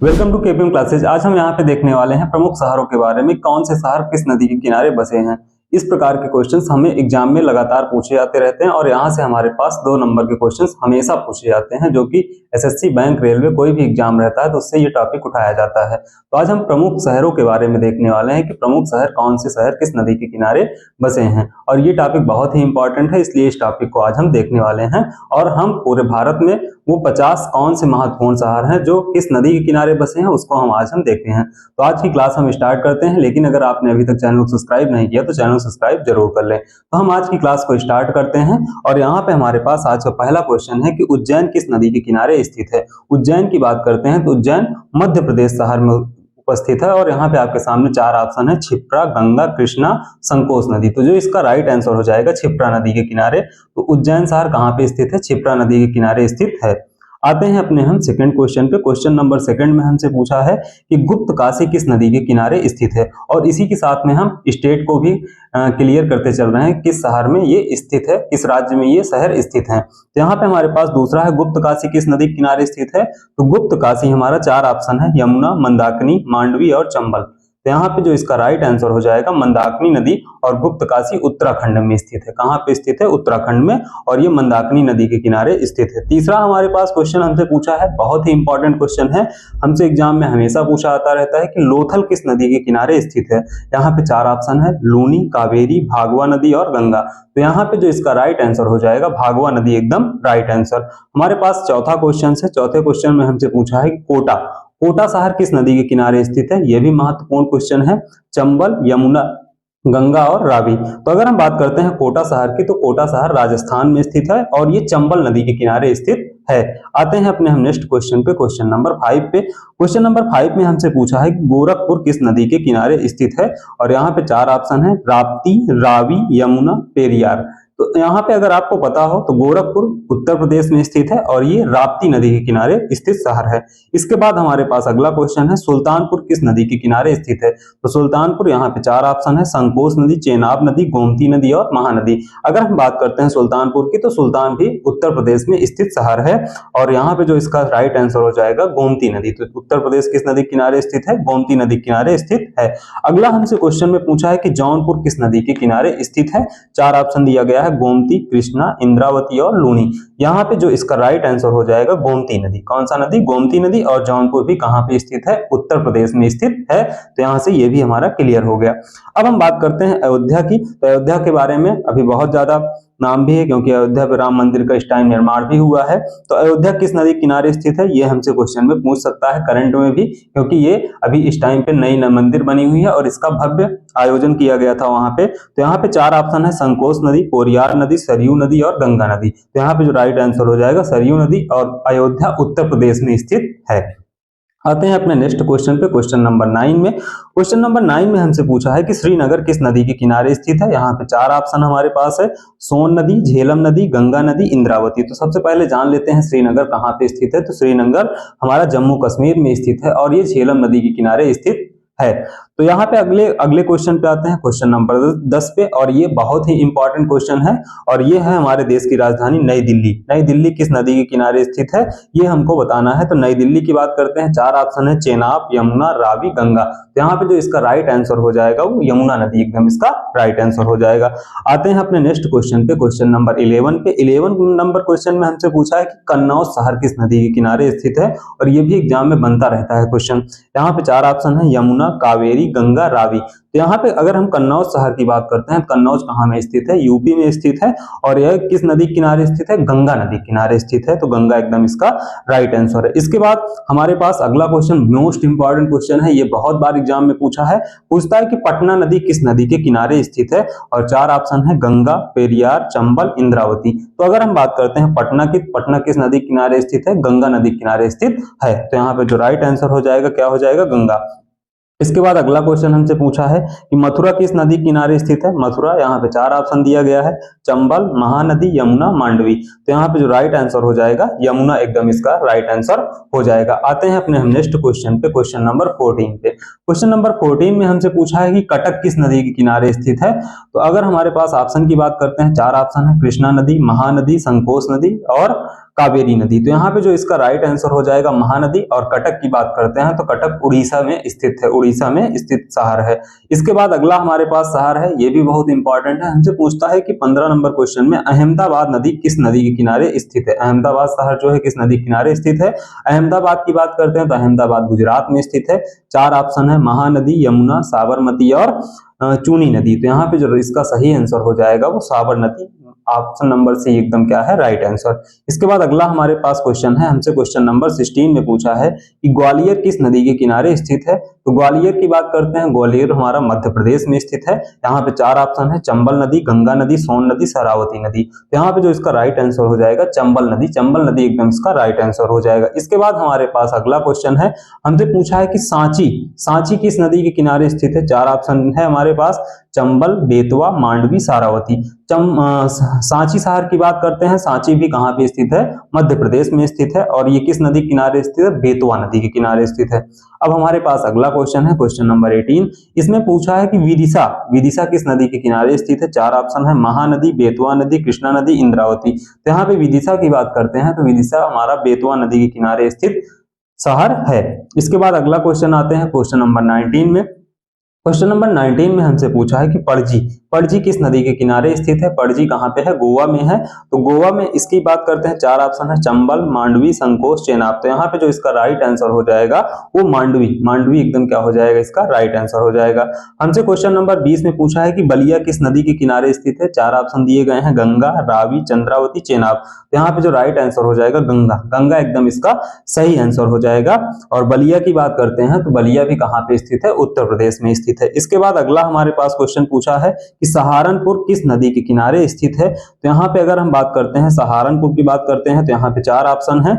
Welcome to KPM classes. आज हम यहाँ पे देखने वाले हैं प्रमुख शहरों के बारे में। कौन से शहर किस नदी के किनारे बसे हैं, इस प्रकार के क्वेश्चंस हमें एग्जाम में लगातार पूछे जाते रहते हैं और यहाँ से हमारे पास 2 नंबर के क्वेश्चंस हमेशा पूछे जाते हैं, जो कि एसएससी, बैंक, रेलवे कोई भी एग्जाम रहता है तो उससे ये टॉपिक उठाया जाता है। तो आज हम प्रमुख शहरों के बारे में देखने वाले हैं कि प्रमुख शहर कौन से शहर किस नदी के किनारे बसे हैं, और ये टॉपिक बहुत ही इंपॉर्टेंट है, इसलिए इस टॉपिक को आज हम देखने वाले हैं। और हम पूरे भारत में वो 50 कौन से महत्वपूर्ण शहर हैं जो किस नदी के किनारे बसे हैं उसको हम आज देखते हैं। तो आज की क्लास हम स्टार्ट करते हैं, लेकिन अगर आपने अभी तक चैनल को सब्सक्राइब नहीं किया तो चैनल सब्सक्राइब जरूर कर लें। तो हम आज की क्लास को स्टार्ट करते हैं और यहाँ पे हमारे पास आज का पहला क्वेश्चन है कि उज्जैन किस नदी के किनारे स्थित है। उज्जैन की बात करते हैं तो उज्जैन मध्य प्रदेश शहर में उपस्थित है और यहाँ पे आपके सामने 4 ऑप्शन है: क्षिप्रा, गंगा, कृष्णा, संकोच नदी। तो जो इसका राइट आंसर हो जाएगा क्षिप्रा नदी के किनारे। तो उज्जैन शहर कहाँ पे स्थित है? क्षिप्रा नदी के किनारे स्थित है। आते हैं अपने हम सेकंड क्वेश्चन पे। क्वेश्चन नंबर सेकंड में हमसे पूछा है कि गुप्त काशी किस नदी के किनारे स्थित है, और इसी के साथ में हम स्टेट को भी क्लियर करते चल रहे हैं किस शहर में ये स्थित है, किस राज्य में ये शहर स्थित है। तो यहाँ पे हमारे पास दूसरा है गुप्त काशी किस नदी के किनारे स्थित है। तो गुप्त काशी हमारा 4 ऑप्शन है: यमुना, मंदाकिनी, मांडवी और चंबल। तो यहाँ पे जो इसका राइट आंसर हो जाएगा मंदाकिनी नदी, और गुप्त काशी उत्तराखंड में स्थित है। कहाँ पे स्थित है? उत्तराखंड में, और ये मंदाकिनी नदी के किनारे स्थित है। तीसरा हमारे पास क्वेश्चन हमसे पूछा है, बहुत ही इंपॉर्टेंट क्वेश्चन है, हमसे एग्जाम में हमेशा पूछा आता रहता है कि लोथल किस नदी के किनारे स्थित है। यहाँ पे 4 ऑप्शन है: लूनी, कावेरी, भागवा नदी और गंगा। तो यहाँ पे जो इसका राइट आंसर हो जाएगा भागवा नदी, एकदम राइट आंसर। हमारे पास चौथा क्वेश्चन है। चौथे क्वेश्चन में हमसे पूछा है कोटा, कोटा शहर किस नदी के किनारे स्थित है। यह भी महत्वपूर्ण क्वेश्चन है। चंबल, यमुना, गंगा और रावी। तो अगर हम बात करते हैं कोटा शहर की, तो कोटा शहर राजस्थान में स्थित है और ये चंबल नदी के किनारे स्थित है। आते हैं अपने हम नेक्स्ट क्वेश्चन पे, क्वेश्चन नंबर 5 पे। क्वेश्चन नंबर 5 में हमसे पूछा है कि गोरखपुर किस नदी के किनारे स्थित है, और यहाँ पे 4 ऑप्शन है: राप्ती, रावी, यमुना, पेरियार। तो यहाँ पे अगर आपको पता हो तो गोरखपुर उत्तर प्रदेश में स्थित है और ये राप्ती नदी के किनारे स्थित शहर है। इसके बाद हमारे पास अगला क्वेश्चन है, सुल्तानपुर किस नदी के किनारे स्थित है। तो सुल्तानपुर, यहाँ पे 4 ऑप्शन है: संकोच नदी, चेनाब नदी, गोमती नदी और महानदी। अगर हम बात करते हैं सुल्तानपुर की, तो सुल्तान भी उत्तर प्रदेश में स्थित शहर है, और यहाँ पे जो इसका राइट आंसर हो जाएगा गोमती नदी। तो उत्तर प्रदेश किस नदी के किनारे स्थित है? गोमती नदी के किनारे स्थित है। अगला हमसे क्वेश्चन में पूछा है कि जौनपुर किस नदी के किनारे स्थित है। 4 ऑप्शन दिया गया है: गोमती, कृष्णा, इंद्रावती और लूनी। यहाँ पे जो इसका राइट आंसर हो जाएगा गोमती नदी। कौन सा नदी? गोमती नदी। और जौनपुर भी कहाँ पे स्थित है? उत्तर प्रदेश में स्थित है। तो यहाँ से ये भी हमारा क्लियर हो गया। अब हम बात करते हैं अयोध्या की। तो अयोध्या के बारे में अभी बहुत ज्यादा नाम भी है, क्योंकि अयोध्या पे राम मंदिर का इस टाइम निर्माण भी हुआ है। तो अयोध्या किस नदी के किनारे स्थित है, ये हमसे क्वेश्चन में पूछ सकता है, करंट में भी, क्योंकि ये अभी इस टाइम पे नई मंदिर बनी हुई है और इसका भव्य आयोजन किया गया था वहां पे। तो यहाँ पे 4 ऑप्शन है: संकोच नदी, कोरियार नदी, सरयू नदी और गंगा नदी। तो यहाँ पे जो राइट आंसर हो जाएगा सरयू नदी, और अयोध्या उत्तर प्रदेश में स्थित है। आते हैं अपने नेक्स्ट क्वेश्चन पे, क्वेश्चन नंबर 9 में। क्वेश्चन नंबर 9 में हमसे पूछा है कि श्रीनगर किस नदी के किनारे स्थित है। यहाँ पे 4 ऑप्शन हमारे पास है: सोन नदी, झेलम नदी, गंगा नदी, इंद्रावती। तो सबसे पहले जान लेते हैं श्रीनगर कहाँ पे स्थित है। तो श्रीनगर हमारा जम्मू कश्मीर में स्थित है और ये झेलम नदी के किनारे स्थित है। तो यहाँ पे अगले क्वेश्चन पे आते हैं, क्वेश्चन नंबर 10 पे, और ये बहुत ही इंपॉर्टेंट क्वेश्चन है, और ये है हमारे देश की राजधानी नई दिल्ली। नई दिल्ली किस नदी के किनारे स्थित है, ये हमको बताना है। तो नई दिल्ली की बात करते हैं, 4 ऑप्शन है: चेनाब, यमुना, रावी, गंगा। तो यहाँ पे जो इसका राइट आंसर हो जाएगा वो यमुना नदी, एकदम इसका राइट आंसर हो जाएगा। आते हैं अपने नेक्स्ट क्वेश्चन पे, क्वेश्चन नंबर 11 पे। 11 नंबर क्वेश्चन में हमसे पूछा है कि कन्नौज शहर किस नदी के किनारे स्थित है, और ये भी एग्जाम में बनता रहता है क्वेश्चन। यहाँ पे 4 ऑप्शन है: यमुना, कावेरी, गंगा, रावी। तो यहाँ पे अगर हम कन्नौज शहर की बात करते हैं, कन्नौज कहाँ में स्थित है? यूपी में स्थित है, और यह किस नदी के किनारे स्थित है? गंगा नदी के किनारे स्थित है। तो गंगा एकदम इसका राइट आंसर है। इसके बाद हमारे पास अगला क्वेश्चन मोस्ट इंपॉर्टेंट क्वेश्चन है, ये बहुत बार एग्जाम में पूछा है, पूछता है कि पटना नदी किस नदी के किनारे स्थित है, और 4 ऑप्शन है: गंगा, पेरियार, चंबल, इंद्रावती। तो अगर हम बात करते हैं पटना की, पटना किस नदी के किनारे स्थित है? गंगा नदी के किनारे स्थित है। तो यहाँ पे जो राइट आंसर हो जाएगा क्या हो जाएगा? गंगा। इसके बाद अगला क्वेश्चन हमसे पूछा है कि मथुरा किस नदी किनारे स्थित है। मथुरा, यहाँ पे 4 ऑप्शन दिया गया है: चंबल, महानदी, यमुना, मांडवी। तो यहाँ पे जो राइट आंसर हो जाएगा यमुना, एकदम इसका राइट आंसर हो जाएगा। आते हैं अपने हम नेक्स्ट क्वेश्चन पे, क्वेश्चन नंबर 14 पे। क्वेश्चन नंबर 14 में हमसे पूछा है कि कटक किस नदी के किनारे स्थित है। तो अगर हमारे पास ऑप्शन की बात करते हैं, 4 ऑप्शन है: कृष्णा नदी, महानदी, संकोच नदी और कावेरी नदी। तो यहाँ पे जो इसका राइट आंसर हो जाएगा महानदी। और कटक की बात करते हैं तो कटक उड़ीसा में स्थित है, उड़ीसा में स्थित शहर है। इसके बाद अगला हमारे पास शहर है, ये भी बहुत इंपॉर्टेंट है, हमसे पूछता है कि 15 नंबर क्वेश्चन में अहमदाबाद नदी किस नदी के किनारे स्थित है। अहमदाबाद शहर जो है किस नदी के किनारे स्थित है। अहमदाबाद की बात करते हैं तो अहमदाबाद गुजरात में स्थित है। 4 ऑप्शन है, महानदी, यमुना, साबरमती और चूनी नदी। तो यहाँ पे जो इसका सही आंसर हो जाएगा वो साबरमती, ऑप्शन नंबर सी एकदम क्या है, राइट आंसर। इसके बाद अगला हमारे पास क्वेश्चन है, हमसे क्वेश्चन नंबर 16 में पूछा है कि ग्वालियर किस नदी के किनारे स्थित है। तो ग्वालियर की बात करते हैं, ग्वालियर हमारा मध्य प्रदेश में स्थित है। यहाँ पे 4 ऑप्शन है, चंबल नदी, गंगा नदी, सोन नदी, शरावती नदी। तो यहाँ पे जो इसका राइट आंसर हो जाएगा चंबल नदी, चंबल नदी एकदम इसका राइट आंसर हो जाएगा। इसके बाद हमारे पास अगला क्वेश्चन है, हमसे पूछा है कि सांची, सांची किस नदी के किनारे स्थित है। 4 ऑप्शन है हमारे पास, चंबल, बेतवा, मांडवी, सारावती। सांची शहर की बात करते हैं, सांची भी कहाँ पे स्थित है, मध्य प्रदेश में स्थित है। और ये किस नदी के किनारे स्थित है, बेतवा नदी के किनारे स्थित है। अब हमारे पास अगला क्वेश्चन है, क्वेश्चन नंबर 18। इसमें पूछा है कि विदिशा, विदिशा किस नदी के किनारे स्थित है। 4 ऑप्शन है, महानदी, बेतवा नदी, कृष्णा नदी, इंद्रावती। तो यहाँ पे विदिशा की बात करते हैं तो विदिशा हमारा बेतवा नदी के किनारे स्थित शहर है। इसके बाद अगला क्वेश्चन आते हैं क्वेश्चन नंबर 19 में। क्वेश्चन नंबर 19 में हमसे पूछा है कि पणजी, पणजी किस नदी के किनारे स्थित है। पणजी कहाँ पे है, गोवा में है। तो गोवा में इसकी बात करते हैं, 4 ऑप्शन है, चंबल, मांडवी, संकोच, चेनाब। तो यहाँ पे जो इसका राइट आंसर हो जाएगा वो मांडवी, मांडवी एकदम क्या हो जाएगा, इसका राइट आंसर हो जाएगा। हमसे क्वेश्चन नंबर 20 में पूछा है कि बलिया किस नदी के किनारे स्थित है। 4 ऑप्शन दिए गए हैं, गंगा, रावी, चंद्रावती, चेनाब। तो यहाँ पे जो राइट आंसर हो जाएगा गंगा, गंगा एकदम इसका सही आंसर हो जाएगा। और बलिया की बात करते हैं तो बलिया भी कहाँ पे स्थित है, उत्तर प्रदेश में स्थित है। इसके बाद अगला हमारे पास क्वेश्चन पूछा है कि सहारनपुर किस नदी के किनारे स्थित है। तो यहाँ पे अगर हम बात करते हैं, सहारनपुर की बात करते हैं तो यहाँ पे 4 ऑप्शन है,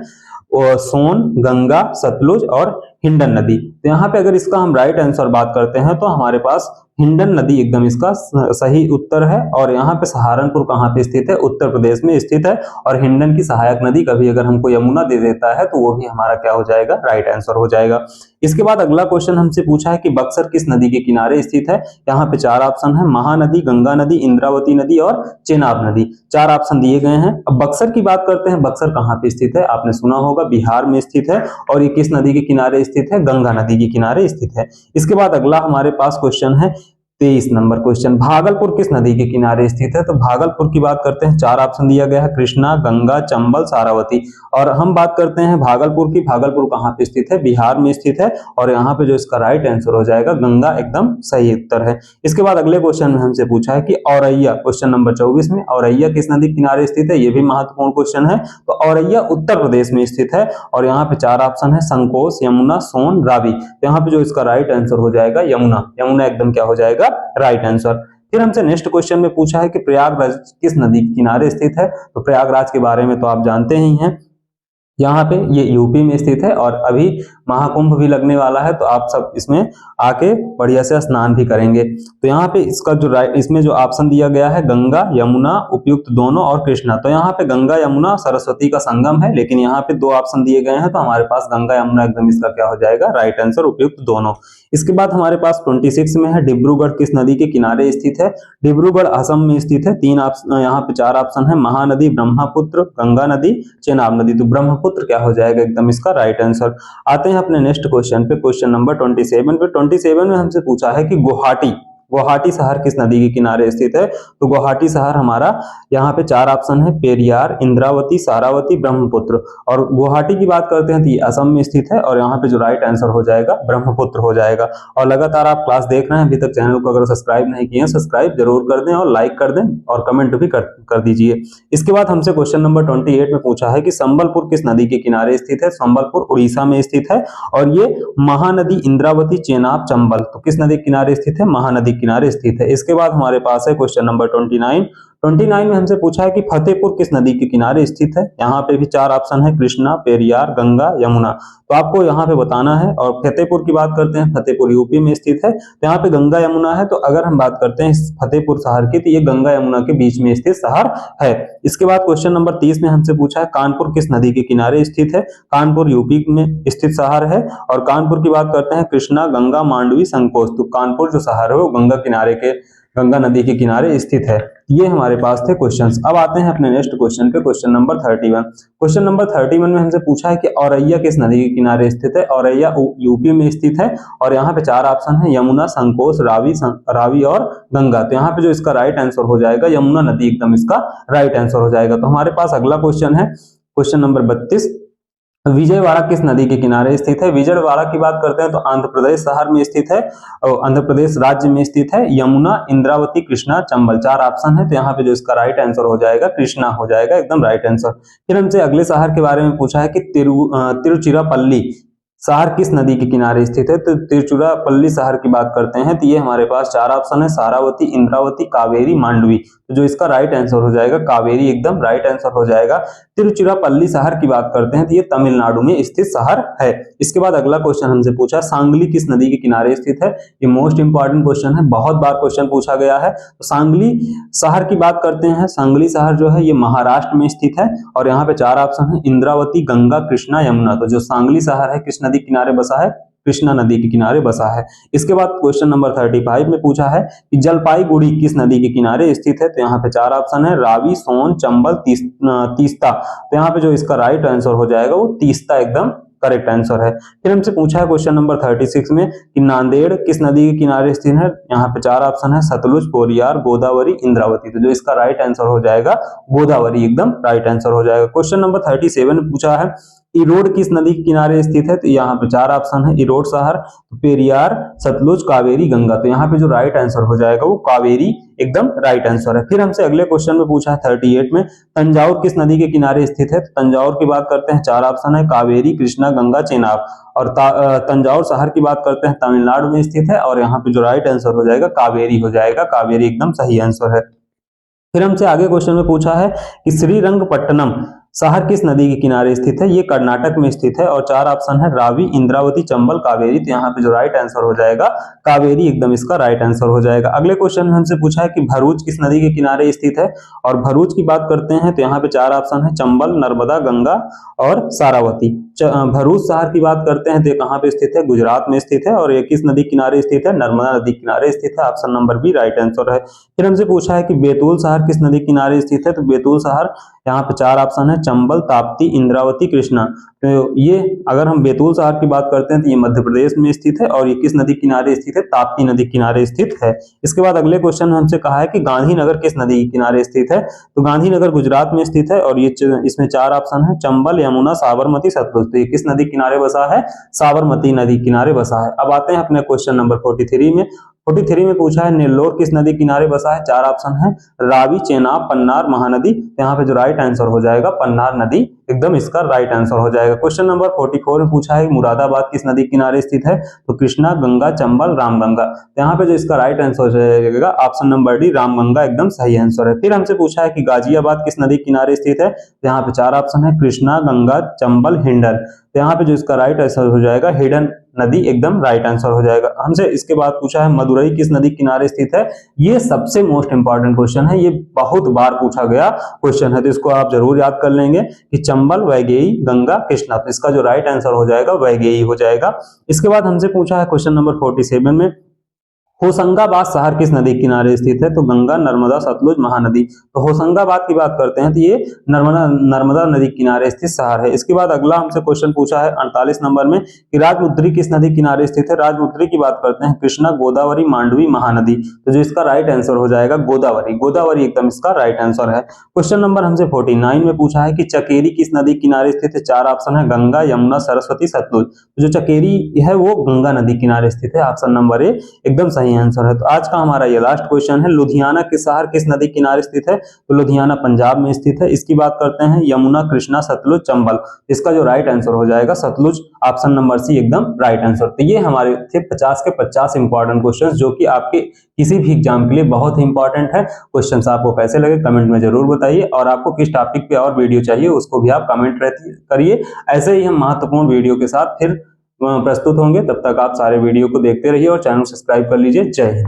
सोन, गंगा, सतलुज और हिंडन नदी। तो यहाँ पे अगर इसका हम राइट आंसर बात करते हैं तो हमारे पास हिंडन नदी एकदम इसका सही उत्तर है। और यहाँ पे सहारनपुर कहाँ पे स्थित है, उत्तर प्रदेश में स्थित है। और हिंडन की सहायक नदी कभी अगर हमको यमुना दे देता है तो वो भी हमारा क्या हो जाएगा, राइट आंसर हो जाएगा। इसके बाद अगला क्वेश्चन हमसे पूछा है कि बक्सर किस नदी के किनारे स्थित है। यहाँ पे 4 ऑप्शन है, महानदी, गंगा नदी, इंद्रावती नदी और चेनाब नदी। 4 ऑप्शन दिए गए हैं। अब बक्सर की बात करते हैं, बक्सर कहाँ पे स्थित है, आपने सुना होगा बिहार में स्थित है। और ये किस नदी के किनारे स्थित है, गंगा नदी के किनारे स्थित है। इसके बाद अगला हमारे पास क्वेश्चन है 23 नंबर क्वेश्चन, भागलपुर किस नदी के किनारे स्थित है। तो भागलपुर की बात करते हैं, 4 ऑप्शन दिया गया है, कृष्णा, गंगा, चंबल, सारावती। और हम बात करते हैं भागलपुर की, भागलपुर कहाँ पे स्थित है, बिहार में स्थित है। और यहाँ पे जो इसका राइट आंसर हो जाएगा गंगा एकदम सही उत्तर है। इसके बाद अगले क्वेश्चन में हमसे पूछा है कि औरैया, क्वेश्चन नंबर 24 में, औरैया किस नदी के किनारे स्थित है। ये भी महत्वपूर्ण क्वेश्चन है। तो औरैया उत्तर प्रदेश में स्थित है। और यहाँ पे 4 ऑप्शन है, संकोच, यमुना, सोन, रावी। तो यहाँ पे जो इसका राइट आंसर हो जाएगा यमुना, यमुना एकदम क्या हो जाएगा, राइट आंसर। फिर हमसे नेक्स्ट क्वेश्चन में पूछा है कि प्रयागराज किस नदी के किनारे स्थित है। तो प्रयागराज के बारे में तो आप जानते ही हैं, यहाँ पे ये यूपी में स्थित है। और अभी महाकुंभ भी लगने वाला है तो आप सब इसमें आके बढ़िया से स्नान भी करेंगे। तो यहाँ पे इसका जो इसमें जो ऑप्शन दिया गया है, गंगा, यमुना, उपयुक्त दोनों और कृष्णा। तो यहाँ पे गंगा, यमुना, सरस्वती का संगम है, लेकिन यहाँ पे 2 ऑप्शन दिए गए हैं तो हमारे पास गंगा, यमुना एकदम इसका क्या हो जाएगा, राइट आंसर, उपयुक्त दोनों। इसके बाद हमारे पास 26 में है, डिब्रूगढ़ किस नदी के किनारे स्थित है। डिब्रूगढ़ असम में स्थित है। 3 ऑप्शन, यहाँ पे 4 ऑप्शन है, महानदी, ब्रह्मपुत्र, गंगा नदी, चेनाब नदी। तो ब्रह्मपुत्र क्या हो जाएगा एकदम इसका राइट आंसर। आते हैं अपने नेक्स्ट क्वेश्चन पे, क्वेश्चन नंबर 27 पे। 27 में हमसे पूछा है कि गुवाहाटी, गुवाहाटी शहर किस नदी के किनारे स्थित है। तो गुवाहाटी शहर हमारा, यहाँ पे 4 ऑप्शन है, पेरियार, इंद्रावती, सारावती, ब्रह्मपुत्र। और गुवाहाटी की बात करते हैं तो ये असम में स्थित है। और यहाँ पे जो राइट आंसर हो जाएगा ब्रह्मपुत्र हो जाएगा। और लगातार आप क्लास देख रहे हैं, अभी तक चैनल को अगर सब्सक्राइब नहीं किए हैं, सब्सक्राइब जरूर कर दें और लाइक कर दें और कमेंट भी कर दीजिए। इसके बाद हमसे क्वेश्चन नंबर 28 में पूछा है कि संबलपुर किस नदी के किनारे स्थित है। संबलपुर उड़ीसा में स्थित है। और ये महानदी, इंद्रावती, चेनाब, चंबल, तो किस नदी के किनारे स्थित है, महानदी किनारे स्थित है। इसके बाद हमारे पास है क्वेश्चन नंबर 29 में हमसे पूछा है कि फतेहपुर किस नदी के किनारे स्थित है। यहाँ पे भी 4 ऑप्शन है, कृष्णा, पेरियार, गंगा, यमुना। तो आपको यहाँ पे बताना है। और फतेहपुर की बात करते हैं, फतेहपुर यूपी में स्थित है। तो यहाँ पे गंगा, यमुना है। तो अगर हम बात करते हैं फतेहपुर शहर की, तो ये गंगा यमुना के बीच में स्थित शहर है। इसके बाद क्वेश्चन नंबर 30 में हमसे पूछा है, कानपुर किस नदी के किनारे स्थित है। कानपुर यूपी में स्थित शहर है। और कानपुर की बात करते हैं, कृष्णा, गंगा, मांडवी, संकोच। तो कानपुर जो शहर है वो गंगा किनारे के गंगा नदी के किनारे स्थित है। ये हमारे पास थे क्वेश्चंस। अब आते हैं अपने नेक्स्ट क्वेश्चन पे, क्वेश्चन नंबर 31। क्वेश्चन नंबर 31 में हमसे पूछा है कि औरैया किस नदी के किनारे स्थित है। औरैया यूपी में स्थित है और यहाँ पे 4 ऑप्शन है, यमुना, संकोश, रावी और गंगा। तो यहाँ पे जो इसका राइट आंसर हो जाएगा यमुना नदी एकदम इसका राइट आंसर हो जाएगा। तो हमारे पास अगला क्वेश्चन है क्वेश्चन नंबर 32। विजयवाड़ा किस नदी के किनारे स्थित है। विजयवाड़ा की बात करते हैं तो आंध्र प्रदेश शहर में स्थित है और आंध्र प्रदेश राज्य में स्थित है। यमुना, इंद्रावती, कृष्णा, चंबल 4 ऑप्शन है। तो यहाँ पे जो इसका राइट आंसर हो जाएगा कृष्णा हो जाएगा एकदम राइट आंसर। फिर हमसे अगले शहर के बारे में पूछा है कि तिरुचिरापल्ली शहर किस नदी के किनारे स्थित है। तो तिरुचिरापल्ली शहर की बात करते हैं तो ये हमारे पास 4 ऑप्शन है, सारावती, इंद्रावती, कावेरी, मांडवी। तो जो इसका राइट आंसर हो जाएगा कावेरी एकदम राइट आंसर हो जाएगा। तिरुचिरापल्ली शहर की बात करते हैं तो ये तमिलनाडु में स्थित शहर है। इसके बाद अगला क्वेश्चन हमसे पूछा सांगली किस नदी के किनारे स्थित है। ये मोस्ट इंपॉर्टेंट क्वेश्चन है, बहुत बार क्वेश्चन पूछा गया है। तो सांगली शहर की बात करते हैं, सांगली शहर जो है ये महाराष्ट्र में स्थित है और यहाँ पे 4 ऑप्शन है, इंद्रावती, गंगा, कृष्णा, यमुना। तो जो सांगली शहर है किस नदी के किनारे बसा है, कृष्णा नदी के किनारे बसा है। इसके बाद क्वेश्चन नंबर 35 में पूछा है कि जलपाईगुड़ी किस नदी के किनारे स्थित है। तो यहाँ पे 4 ऑप्शन है, रावी, सोन, चंबल, तीस्ता। तो यहाँ पे जो इसका राइट आंसर हो जाएगा वो तीस्ता एकदम करेक्ट आंसर है। फिर हमसे पूछा है क्वेश्चन नंबर 36 में कि नांदेड़ किस नदी के किनारे स्थित है। यहाँ पे 4 ऑप्शन है, सतलुज, कोरियार, गोदावरी, इंद्रावती। तो जो इसका राइट आंसर हो जाएगा गोदावरी एकदम राइट आंसर हो जाएगा। क्वेश्चन नंबर 37 में पूछा है इरोड किस नदी के किनारे स्थित है। तो यहाँ पे 4 ऑप्शन है, इरोड शहर, पेरियार, सतलुज, कावेरी, गंगा। तो यहाँ पे जो राइट आंसर हो जाएगा वो कावेरी एकदम राइट आंसर है। फिर हमसे अगले क्वेश्चन में पूछा है 38 में तंजाउर किस नदी के किनारे स्थित है। तो तंजाउर की बात करते हैं 4 ऑप्शन है, कावेरी, कृष्णा, गंगा, चेनाब। और तंजाउर शहर की बात करते हैं तमिलनाडु में स्थित है और यहाँ पे जो राइट आंसर हो जाएगा कावेरी हो जाएगा, कावेरी एकदम सही आंसर है। फिर हमसे आगे क्वेश्चन में पूछा है कि श्रीरंगपट्टनम शहर किस नदी के किनारे स्थित है। ये कर्नाटक में स्थित है और 4 ऑप्शन है, रावी, इंद्रावती, चंबल, कावेरी। तो यहाँ पे जो राइट आंसर हो जाएगा कावेरी एकदम इसका राइट आंसर हो जाएगा। अगले क्वेश्चन में हमसे पूछा है कि भरूच किस नदी के किनारे स्थित है और भरूच की बात करते हैं तो यहाँ पे 4 ऑप्शन है, चंबल, नर्मदा, गंगा और सारावती। भरूच शहर की बात करते हैं तो कहाँ पे स्थित है, गुजरात में स्थित है और ये किस नदी किनारे स्थित है, नर्मदा नदी किनारे स्थित है। Option number B right answer है। फिर हमसे पूछा है कि बैतूल शहर किस नदी किनारे स्थित है। तो बैतूल शहर यहाँ पे 4 ऑप्शन है, चंबल, ताप्ती, इंद्रावती, कृष्णा। तो ये अगर हम बैतूल शहर की बात करते हैं तो ये मध्य प्रदेश में स्थित है और ये किस नदी किनारे स्थित है, ताप्ती नदी किनारे स्थित है। इसके बाद अगले क्वेश्चन में हमसे कहा है कि गांधीनगर किस नदी के किनारे स्थित है। तो गांधीनगर गुजरात में स्थित है और ये इसमें 4 ऑप्शन है, चंबल, यमुना, साबरमती, सतलुज। तो ये किस नदी किनारे बसा है, साबरमती नदी किनारे बसा है। अब आते हैं अपने क्वेश्चन नंबर 43 में। 43 में पूछा है नेल्लोर किस नदी किनारे बसा है। 4 ऑप्शन है, रावी, चेनाब, पन्नार, महानदी। यहाँ पे जो राइट आंसर हो जाएगा पन्नार नदी एकदम इसका राइट आंसर हो जाएगा। क्वेश्चन नंबर 44 में पूछा है मुरादाबाद किस नदी किनारे स्थित है। तो कृष्णा, गंगा, चंबल, रामगंगा। यहाँ पे जो इसका राइट आंसर हो जाएगा ऑप्शन नंबर डी रामगंगा एकदम सही आंसर है। फिर हमसे पूछा है कि गाजियाबाद किस नदी किनारे स्थित है। यहाँ पे 4 ऑप्शन है, कृष्णा, गंगा, चंबल, हिंडन। तो यहाँ पे जो इसका राइट आंसर हो जाएगा हिडन नदी एकदम राइट आंसर हो जाएगा। हमसे इसके बाद पूछा है मदुरई किस नदी किनारे स्थित है। ये सबसे मोस्ट इंपॉर्टेंट क्वेश्चन है, ये बहुत बार पूछा गया क्वेश्चन है तो इसको आप जरूर याद कर लेंगे कि चंबल, वैगेई, गंगा, कृष्णा। तो इसका जो राइट आंसर हो जाएगा वैगेई हो जाएगा। इसके बाद हमसे पूछा है क्वेश्चन नंबर 47 में होशंगाबाद शहर किस नदी किनारे स्थित है। तो गंगा, नर्मदा, सतलुज, महानदी। तो होशंगाबाद की बात करते हैं तो ये नर्मदा नदी किनारे स्थित शहर है। इसके बाद अगला हमसे क्वेश्चन पूछा है 48 नंबर में कि राजमुद्री किस नदी किनारे स्थित है। राजमुद्री की बात करते हैं कृष्णा, गोदावरी, मांडवी, महानदी। तो जो इसका राइट आंसर हो जाएगा गोदावरी, गोदावरी एकदम इसका राइट आंसर है। क्वेश्चन नंबर हमसे 49 में पूछा है कि चकेरी किस नदी किनारे स्थित है। 4 ऑप्शन है, गंगा, यमुना, सरस्वती, सतलुज। जो चकेरी है वो गंगा नदी किनारे स्थित है। ऑप्शन नंबर ए एकदम सही आंसर है। तो आज का हमारा ये लास्ट क्वेश्चन है, लुधियाना के शहर किस नदी किनारे स्थित है। तो लुधियाना पंजाब में स्थित है। इसकी बात करते हैं यमुना, कृष्णा, सतलुज, चंबल। इसका जो राइट आंसर हो जाएगा सतलुज, ऑप्शन नंबर सी एकदम राइट आंसर। तो ये हमारे थे 50 के 50 इंपॉर्टेंट क्वेश्चंस जो कि आपके किसी भी एग्जाम के लिए बहुत ही इंपॉर्टेंट है। क्वेश्चंस आपको कैसे लगे कमेंट में जरूर बताइए और आपको किस टॉपिक पे और वीडियो चाहिए उसको भी आप कमेंट करिए। ऐसे ही हम महत्वपूर्ण वीडियो के साथ फिर प्रस्तुत होंगे। तब तक आप सारे वीडियो को देखते रहिए और चैनल सब्सक्राइब कर लीजिए। जय हिंद।